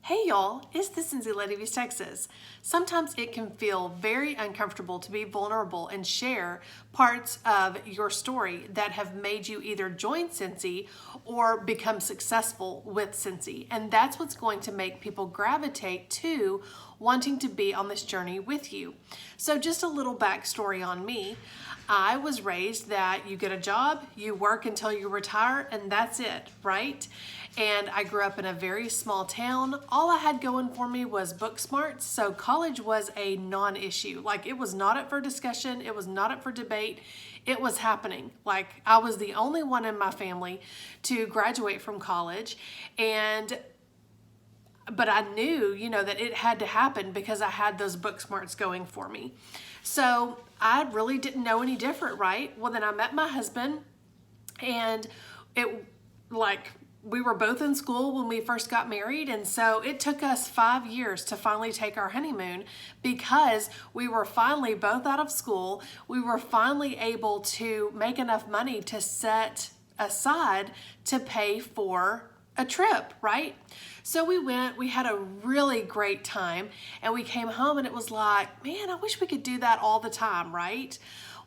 Hey y'all, it's the Cincy Lady of East Texas. Sometimes it can feel very uncomfortable to be vulnerable and share parts of your story that have made you either join Cincy or become successful with Cincy. And that's what's going to make people gravitate to wanting to be on this journey with you. So just a little backstory on me. I was raised that you get a job, you work until you retire, and that's it, right? And I grew up in a very small town. All I had going for me was book smarts, so college was a non-issue. Like, it was not up for discussion, it was not up for debate, it was happening. Like, I was the only one in my family to graduate from college, but I knew, that it had to happen because I had those book smarts going for me. So I really didn't know any different, right? Well, then I met my husband, and we were both in school when we first got married, and so it took us 5 years to finally take our honeymoon because we were finally both out of school. We were finally able to make enough money to set aside to pay for a trip, right? So we went, we had a really great time, and we came home and it was like, man, I wish we could do that all the time, right?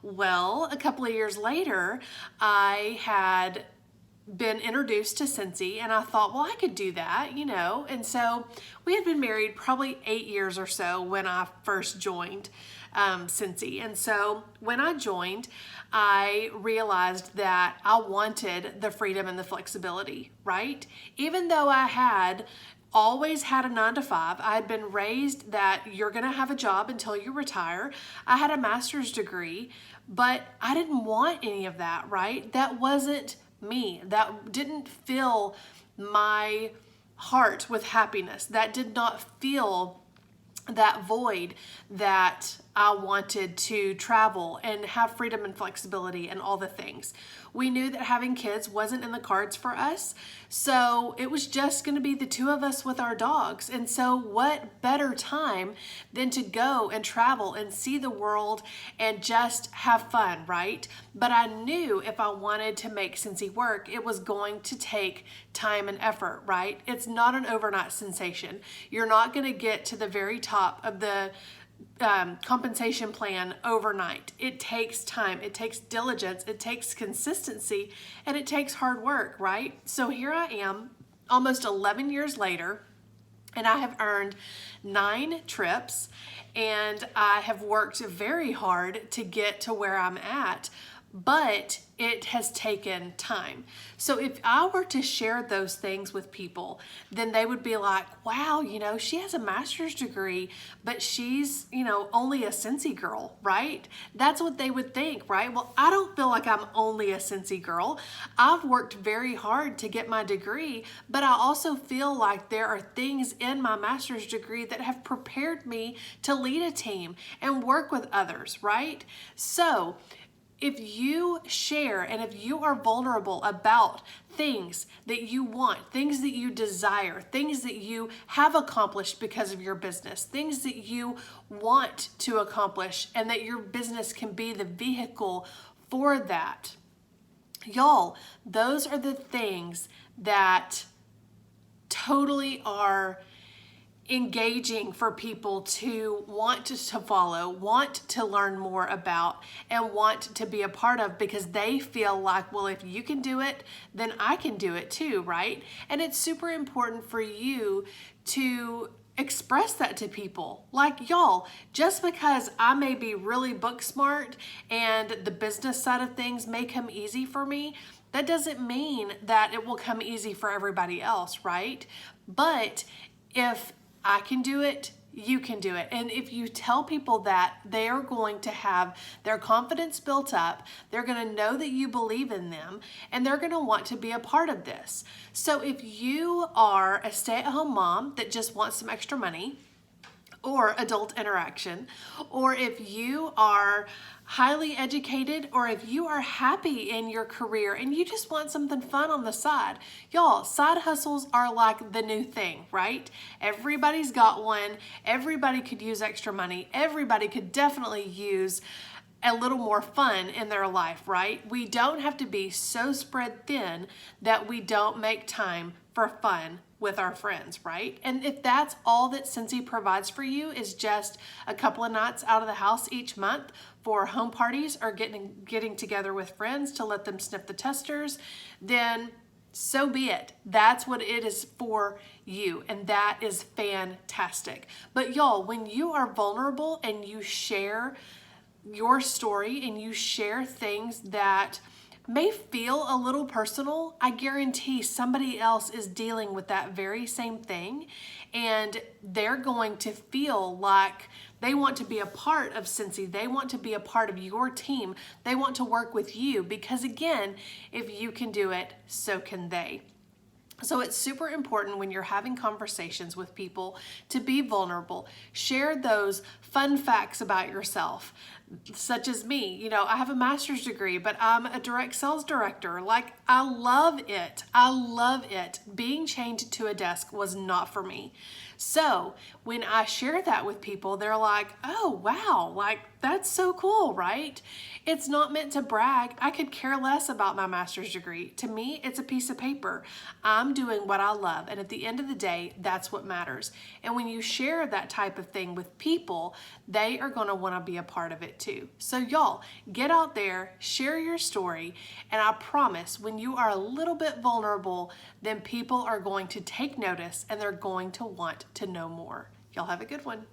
Well, a couple of years later, I had been introduced to Cincy, and I thought, well, I could do that, and so we had been married probably 8 years or so when I first joined Cincy. And so when I joined, I realized that I wanted the freedom and the flexibility, right? Even though I had always had a 9-to-5. I had been raised that you're going to have a job until you retire. I had a master's degree, but I didn't want any of that, right? That wasn't me. That didn't fill my heart with happiness. That did not fill that void that I wanted to travel and have freedom and flexibility and all the things. We knew that having kids wasn't in the cards for us, so it was just going to be the two of us with our dogs. And so what better time than to go and travel and see the world and just have fun, right? But I knew if I wanted to make Cincy work, it was going to take time and effort, right? It's not an overnight sensation. You're not going to get to the very top of the compensation plan overnight. It takes time, it takes diligence, it takes consistency, and it takes hard work, right? So here I am, almost 11 years later, and I have earned 9 trips, and I have worked very hard to get to where I'm at, but it has taken time. So if I were to share those things with people, then they would be like, wow, she has a master's degree, but she's, only a Cincy girl, right? That's what they would think, right? Well, I don't feel like I'm only a Cincy girl. I've worked very hard to get my degree, but I also feel like there are things in my master's degree that have prepared me to lead a team and work with others, right? So if you share and if you are vulnerable about things that you want, things that you desire, things that you have accomplished because of your business, things that you want to accomplish, and that your business can be the vehicle for that, y'all, those are the things that totally are engaging for people to want to follow, want to learn more about, and want to be a part of, because they feel like, well, if you can do it, then I can do it too, right? And it's super important for you to express that to people. Like, y'all, just because I may be really book smart and the business side of things may come easy for me, that doesn't mean that it will come easy for everybody else, right? But if I can do it, you can do it. And if you tell people that, they are going to have their confidence built up, they're going to know that you believe in them, and they're going to want to be a part of this. So if you are a stay-at-home mom that just wants some extra money, or adult interaction, or if you are highly educated, or if you are happy in your career and you just want something fun on the side. Y'all, side hustles are like the new thing, right? Everybody's got one. Everybody could use extra money. Everybody could definitely use a little more fun in their life, right? We don't have to be so spread thin that we don't make time for fun with our friends, right? And if that's all that Cincy provides for you is just a couple of nights out of the house each month for home parties or getting together with friends to let them sniff the testers, then so be it. That's what it is for you, and that is fantastic. But y'all, when you are vulnerable and you share your story and you share things that may feel a little personal, I guarantee somebody else is dealing with that very same thing, and they're going to feel like they want to be a part of Cincy. They want to be a part of your team. They want to work with you because, again, if you can do it, so can they. So it's super important when you're having conversations with people to be vulnerable. Share those fun facts about yourself, such as me. You know, I have a master's degree, but I'm a direct sales director. Like, I love it. I love it. Being chained to a desk was not for me. So when I share that with people, they're like, oh, wow, like that's so cool, right? It's not meant to brag. I could care less about my master's degree. To me, it's a piece of paper. I'm doing what I love. And at the end of the day, that's what matters. And when you share that type of thing with people, they are going to want to be a part of it too. So y'all, get out there, share your story. And I promise when you are a little bit vulnerable, then people are going to take notice and they're going to want to know more. Y'all have a good one.